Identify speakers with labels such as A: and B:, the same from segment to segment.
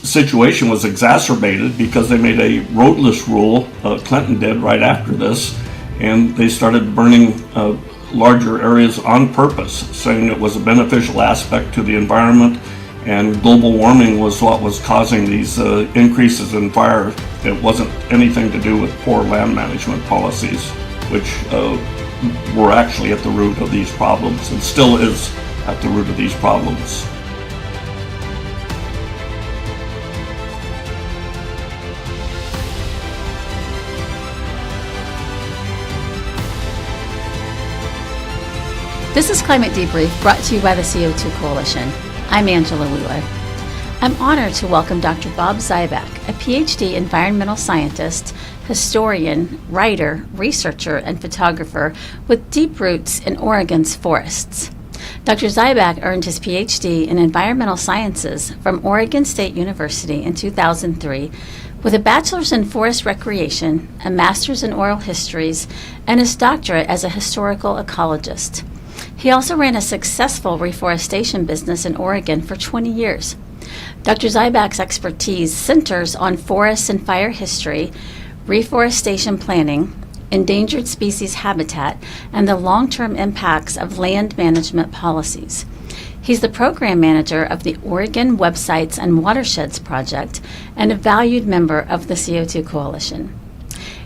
A: situation was exacerbated because they made a roadless rule, Clinton did right after this, and they started burning larger areas on purpose, saying it was a beneficial aspect to the environment, and global warming was what was causing these increases in fire. It wasn't anything to do with poor land management policies, which were actually at the root of these problems, and still is at the root of these problems.
B: This is Climate Debrief, brought to you by the CO2 Coalition. I'm Angela Wheeler. I'm honored to welcome Dr. Bob Zybach, a Ph.D. environmental scientist, historian, writer, researcher, and photographer with deep roots in Oregon's forests. Dr. Zybach earned his Ph.D. in environmental sciences from Oregon State University in 2003, with a bachelor's in forest recreation, a master's in oral histories, and his doctorate as a historical ecologist. He also ran a successful reforestation business in Oregon for 20 years. Dr. Zybach's expertise centers on forest and fire history, reforestation planning, endangered species habitat, and the long-term impacts of land management policies. He's the program manager of the Oregon Websites and Watersheds Project and a valued member of the CO2 Coalition.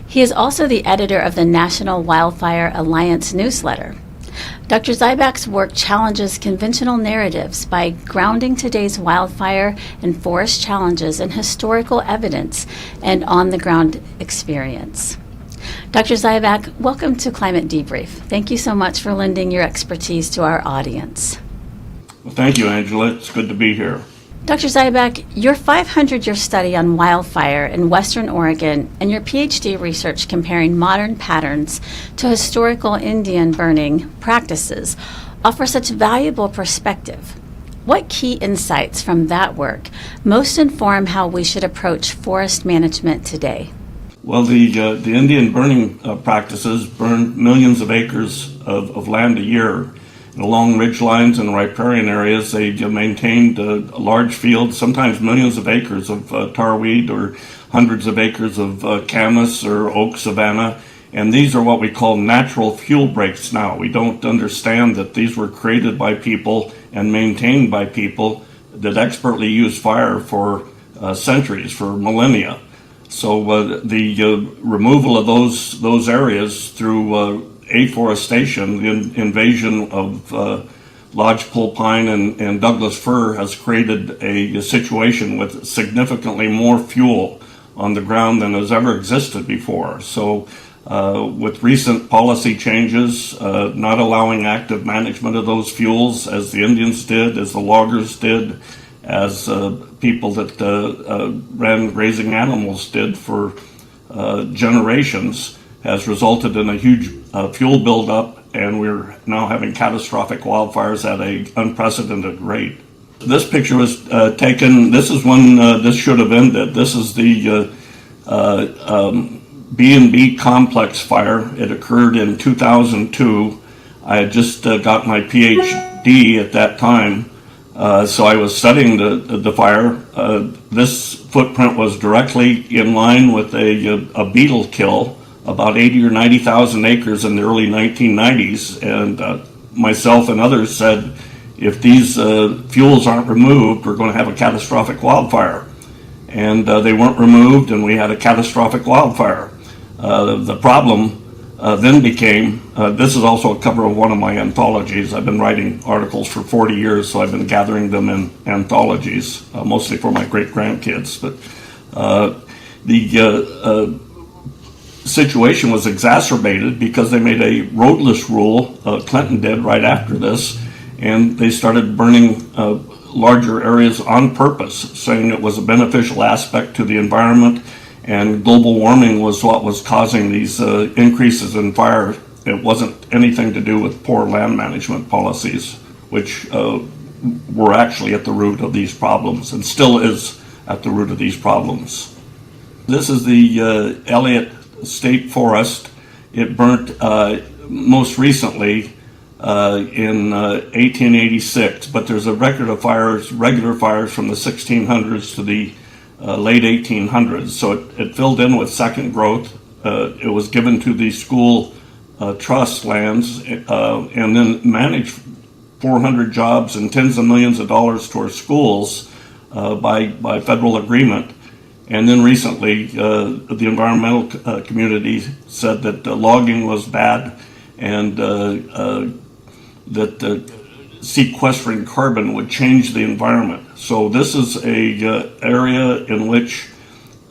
B: He is also the editor of the National Wildfire Alliance newsletter. Dr. Zybach's work challenges conventional narratives by grounding today's wildfire and forest challenges in historical evidence and on-the-ground experience. Dr. Zybach, welcome to Climate Debrief. Thank you so much for lending your expertise to our audience.
A: Well, thank you, Angela. It's good to be here.
B: Dr. Zybach, your 500-year study on wildfire in Western Oregon and your Ph.D. research comparing modern patterns to historical Indian burning practices offer such valuable perspective. What key insights from that work most inform how we should approach forest management today?
A: Well, the Indian burning practices burned millions of acres of land a year. Along ridgelines and riparian areas, they maintained large fields, sometimes millions of acres of tarweed or hundreds of acres of camas or oak savanna. And these are what we call natural fuel breaks now. We don't understand that these were created by people and maintained by people that expertly use fire for centuries, for millennia. So the removal of those areas through afforestation, the invasion of lodgepole pine and Douglas fir has created a situation with significantly more fuel on the ground than has ever existed before. So with recent policy changes, not allowing active management of those fuels as the Indians did, as the loggers did, as people that ran grazing animals did for generations, has resulted in a huge fuel buildup, and we're now having catastrophic wildfires at an unprecedented rate. This picture was taken, this is when this should have ended. This is the B&B complex fire. It occurred in 2002. I had just got my Ph.D. at that time, so I was studying the fire. This footprint was directly in line with a beetle kill, about 80 or 90,000 acres in the early 1990s, and myself and others said, if these fuels aren't removed, we're going to have a catastrophic wildfire. And they weren't removed, and we had a catastrophic wildfire. The problem then became, this is also a cover of one of my anthologies. I've been writing articles for 40 years, so I've been gathering them in anthologies, mostly for my great-grandkids. But the situation was exacerbated because they made a roadless rule, Clinton did right after this, and they started burning larger areas on purpose, saying it was a beneficial aspect to the environment, and global warming was what was causing these increases in fire. It wasn't anything to do with poor land management policies, which were actually at the root of these problems, and still is at the root of these problems. This is the Elliott State Forest. It burnt most recently in 1886, but there's a record of fires, regular fires from the 1600s to the late 1800s. So it filled in with second growth. It was given to the school trust lands and then managed 400 jobs and tens of millions of dollars towards schools by federal agreement. And then recently, the environmental community said that logging was bad and that sequestering carbon would change the environment. So this is a area in which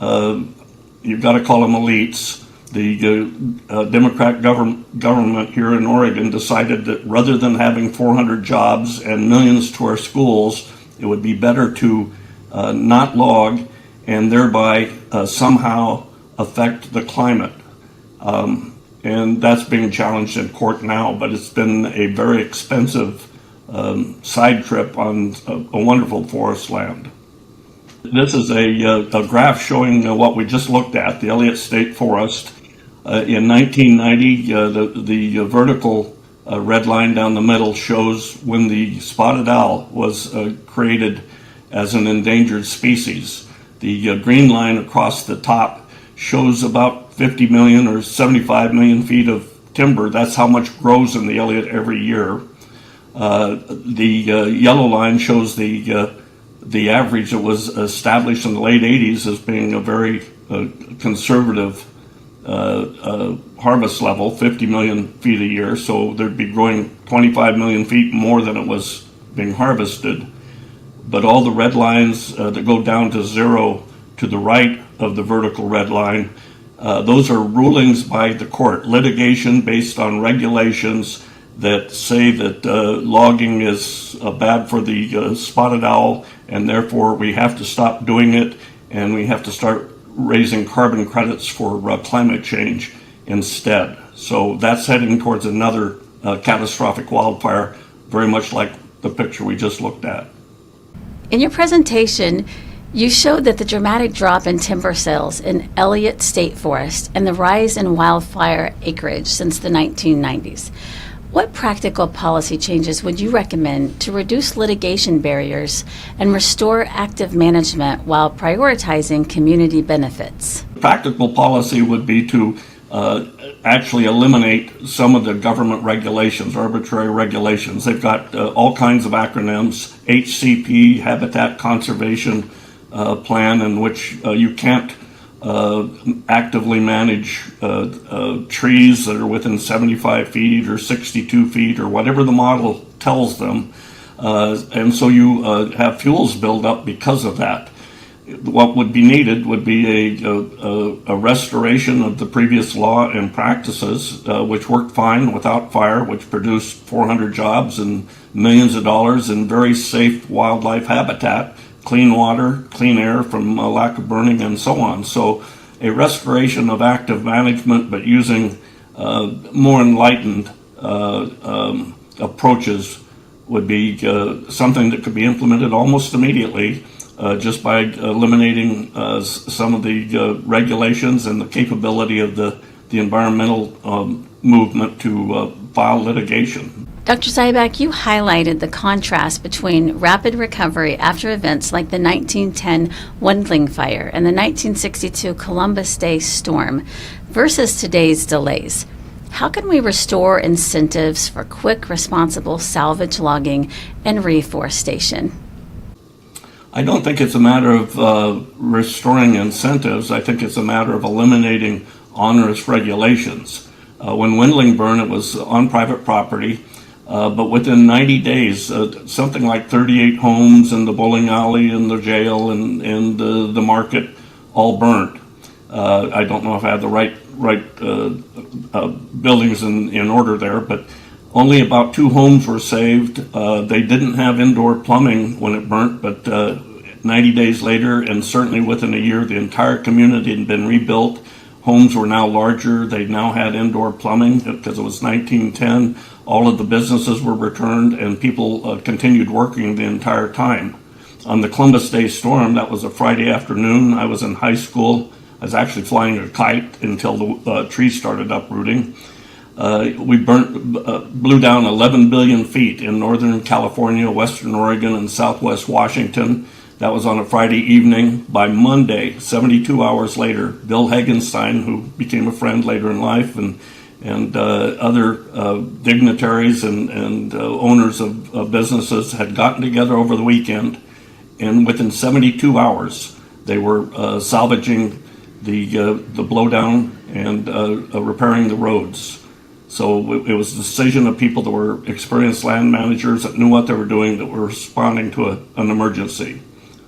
A: you've got to call them elites. The Democrat government here in Oregon decided that rather than having 400 jobs and millions to our schools, it would be better to not log and thereby somehow affect the climate. And that's being challenged in court now, but it's been a very expensive side trip on a wonderful forest land. This is a graph showing what we just looked at, the Elliott State Forest. In 1990, the vertical red line down the middle shows when the spotted owl was created as an endangered species. The green line across the top shows about 50 million or 75 million feet of timber. That's how much grows in the Elliott every year. The yellow line shows the average that was established in the late 80s as being a very conservative harvest level, 50 million feet a year. So there'd be growing 25 million feet more than it was being harvested. But all the red lines that go down to zero to the right of the vertical red line, those are rulings by the court, litigation based on regulations that say that logging is bad for the spotted owl, and therefore we have to stop doing it, and we have to start raising carbon credits for climate change instead. So that's heading towards another catastrophic wildfire, very much like the picture we just looked at.
B: In your presentation, you showed that the dramatic drop in timber sales in Elliott State Forest and the rise in wildfire acreage since the 1990s. What practical policy changes would you recommend to reduce litigation barriers and restore active management while prioritizing community benefits?
A: Practical policy would be to actually eliminate some of the government regulations, arbitrary regulations. They've got all kinds of acronyms, HCP, Habitat Conservation Plan, in which you can't actively manage trees that are within 75 feet or 62 feet or whatever the model tells them. And so you have fuels build up because of that. What would be needed would be a restoration of the previous law and practices, which worked fine without fire, which produced 400 jobs and millions of dollars in very safe wildlife habitat, clean water, clean air from lack of burning, and so on. So a restoration of active management, but using more enlightened approaches would be something that could be implemented almost immediately, just by eliminating some of the regulations and the capability of the environmental movement to file litigation.
B: Dr. Zybach, you highlighted the contrast between rapid recovery after events like the 1910 Wildfire and the 1962 Columbus Day storm versus today's delays. How can we restore incentives for quick, responsible salvage logging and reforestation?
A: I don't think it's a matter of restoring incentives. I think it's a matter of eliminating onerous regulations. When Windling burned, it was on private property, but within 90 days, something like 38 homes and the bowling alley and the jail and the market all burned. I don't know if I had the right buildings in order there, but only about 2 homes were saved. They didn't have indoor plumbing when it burnt, but 90 days later, and certainly within a year, the entire community had been rebuilt. Homes were now larger. They now had indoor plumbing because it was 1910. All of the businesses were returned, and people continued working the entire time. On the Columbus Day storm, that was a Friday afternoon. I was in high school. I was actually flying a kite until the trees started uprooting. We blew down 11 billion feet in Northern California, Western Oregon, and Southwest Washington. That was on a Friday evening. By Monday, 72 hours later, Bill Hagenstein, who became a friend later in life, and other dignitaries and owners of businesses had gotten together over the weekend, and within 72 hours, they were salvaging the blowdown and repairing the roads. So it was a decision of people that were experienced land managers that knew what they were doing, that were responding to an emergency.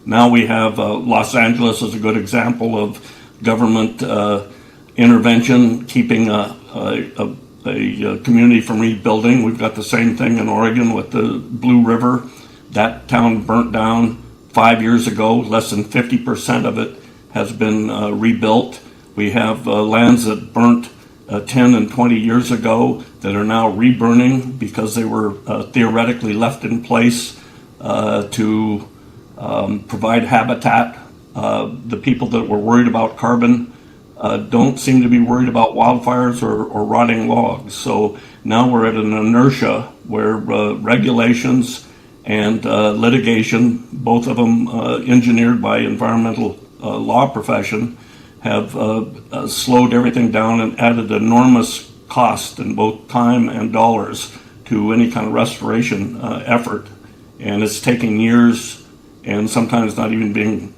A: Now we have Los Angeles as a good example of government intervention, keeping a community from rebuilding. We've got the same thing in Oregon with the Blue River. That town burnt down 5 years ago. Less than 50% of it has been rebuilt. We have lands that burnt 10 and 20 years ago that are now reburning because they were theoretically left in place to provide habitat. The people that were worried about carbon don't seem to be worried about wildfires or rotting logs. So now we're at an inertia where regulations and litigation, both of them engineered by environmental law profession, have slowed everything down and added enormous cost in both time and dollars to any kind of restoration effort. And it's taking years and sometimes not even being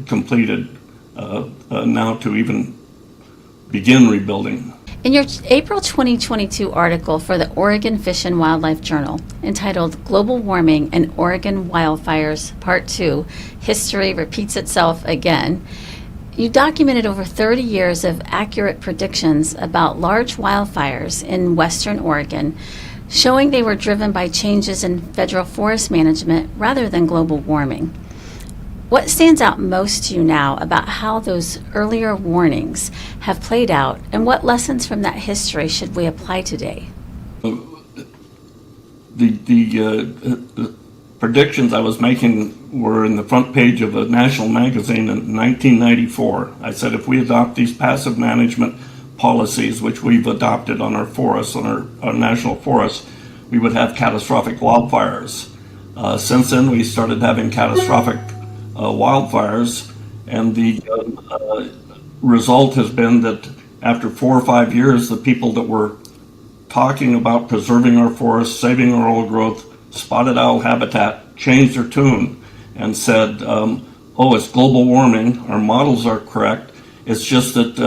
A: completed now to even begin rebuilding.
B: In your April 2022 article for the Oregon Fish and Wildlife Journal, entitled Global Warming and Oregon Wildfires Part 2, History Repeats Itself Again, you documented over 30 years of accurate predictions about large wildfires in western Oregon, showing they were driven by changes in federal forest management rather than global warming. What stands out most to you now about how those earlier warnings have played out, and what lessons from that history should we apply today?
A: The predictions I was making were in the front page of a national magazine in 1994. I said if we adopt these passive management policies, which we've adopted on our forests, on our national forests, we would have catastrophic wildfires. Since then, we started having catastrophic wildfires, and the result has been that after 4 or 5 years, the people that were talking about preserving our forests, saving our old growth, spotted owl habitat, changed their tune and said, oh, it's global warming, our models are correct, it's just that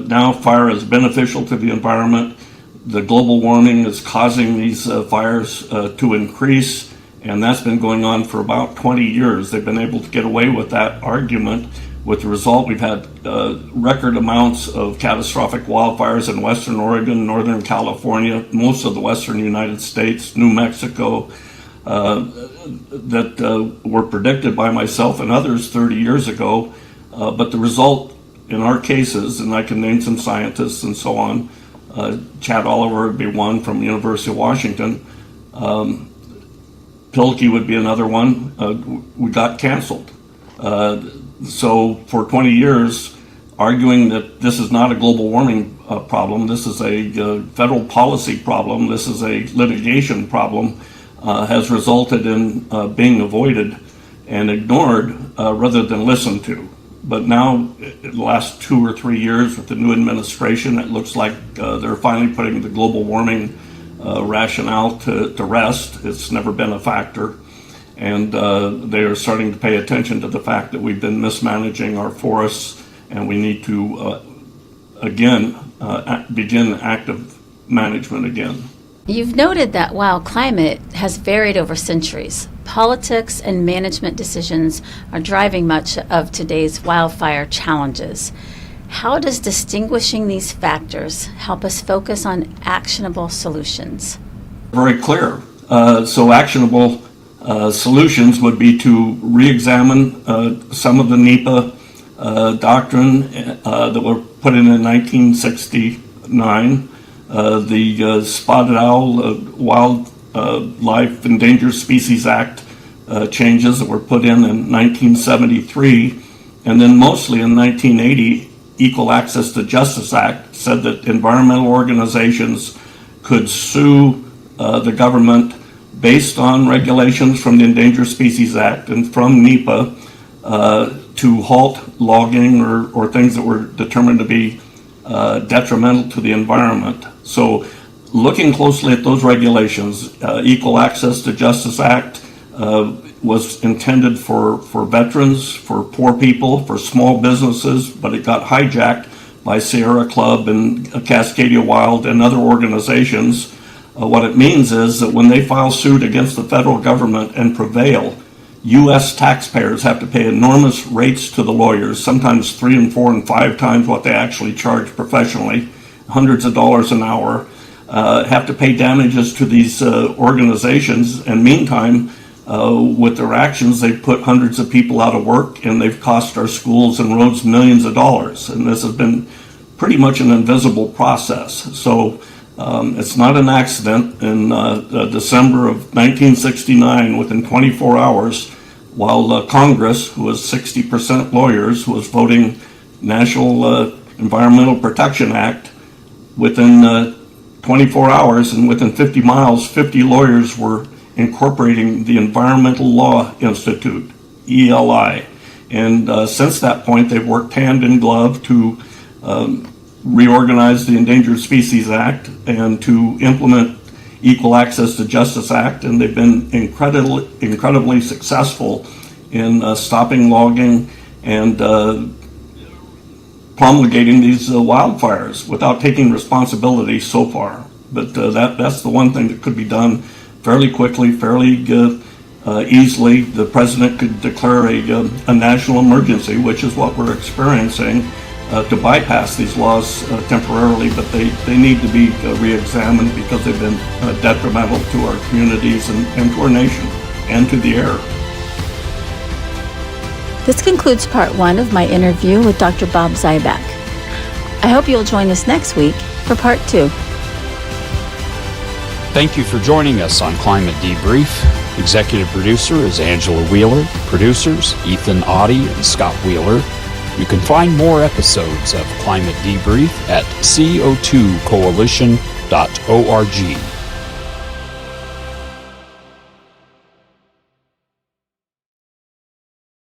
A: now fire is beneficial to the environment, the global warming is causing these fires to increase, and that's been going on for about 20 years. They've been able to get away with that argument. With the result, we've had record amounts of catastrophic wildfires in western Oregon, northern California, most of the western United States, New Mexico, that were predicted by myself and others 30 years ago. But the result in our cases, and I can name some scientists and so on, Chad Oliver would be one from the University of Washington, Pilkey would be another one, we got canceled. So for 20 years, arguing that this is not a global warming problem, this is a federal policy problem, this is a litigation problem, has resulted in being avoided and ignored rather than listened to. But now, in the last 2 or 3 years with the new administration, it looks like they're finally putting the global warming rationale to rest. It's never been a factor. And they are starting to pay attention to the fact that we've been mismanaging our forests, and we need to, again, begin active management again.
B: You've noted that while climate has varied over centuries, politics and management decisions are driving much of today's wildfire challenges. How does distinguishing these factors help us focus on actionable solutions?
A: Very clear. So actionable solutions would be to re-examine some of the NEPA doctrine that were put in 1969. The Spotted Owl Wildlife Endangered Species Act changes that were put in 1973, and then mostly in 1980, Equal Access to Justice Act said that environmental organizations could sue the government based on regulations from the Endangered Species Act and from NEPA to halt logging or things that were determined to be detrimental to the environment. So looking closely at those regulations, Equal Access to Justice Act was intended for veterans, for poor people, for small businesses, but it got hijacked by Sierra Club and Cascadia Wild and other organizations. What it means is that when they file suit against the federal government and prevail, U.S. taxpayers have to pay enormous rates to the lawyers, sometimes 3 and 4 and 5 times what they actually charge professionally, hundreds of dollars an hour, have to pay damages to these organizations. And meantime, with their actions, they've put hundreds of people out of work, and they've cost our schools and roads millions of dollars. And this has been pretty much an invisible process. So it's not an accident. In December of 1969, within 24 hours, while Congress, who was 60% lawyers, was voting National Environmental Protection Act, within 24 hours and within 50 miles, 50 lawyers were incorporating the Environmental Law Institute, ELI. And since that point, they've worked hand in glove to reorganize the Endangered Species Act and to implement Equal Access to Justice Act, and they've been incredibly successful in stopping logging and promulgating these wildfires without taking responsibility so far. But that's the one thing that could be done fairly quickly, fairly easily. The president could declare a national emergency, which is what we're experiencing, to bypass these laws temporarily, but they need to be re-examined because they've been detrimental to our communities and to our nation and to the air.
B: This concludes part 1 of my interview with Dr. Bob Zybach. I hope you'll join us next week for part 2.
C: Thank you for joining us on Climate Debrief. Executive producer is Angela Wheeler. Producers, Ethan Oddie and Scott Wheeler. You can find more episodes of Climate Debrief at CO2Coalition.org.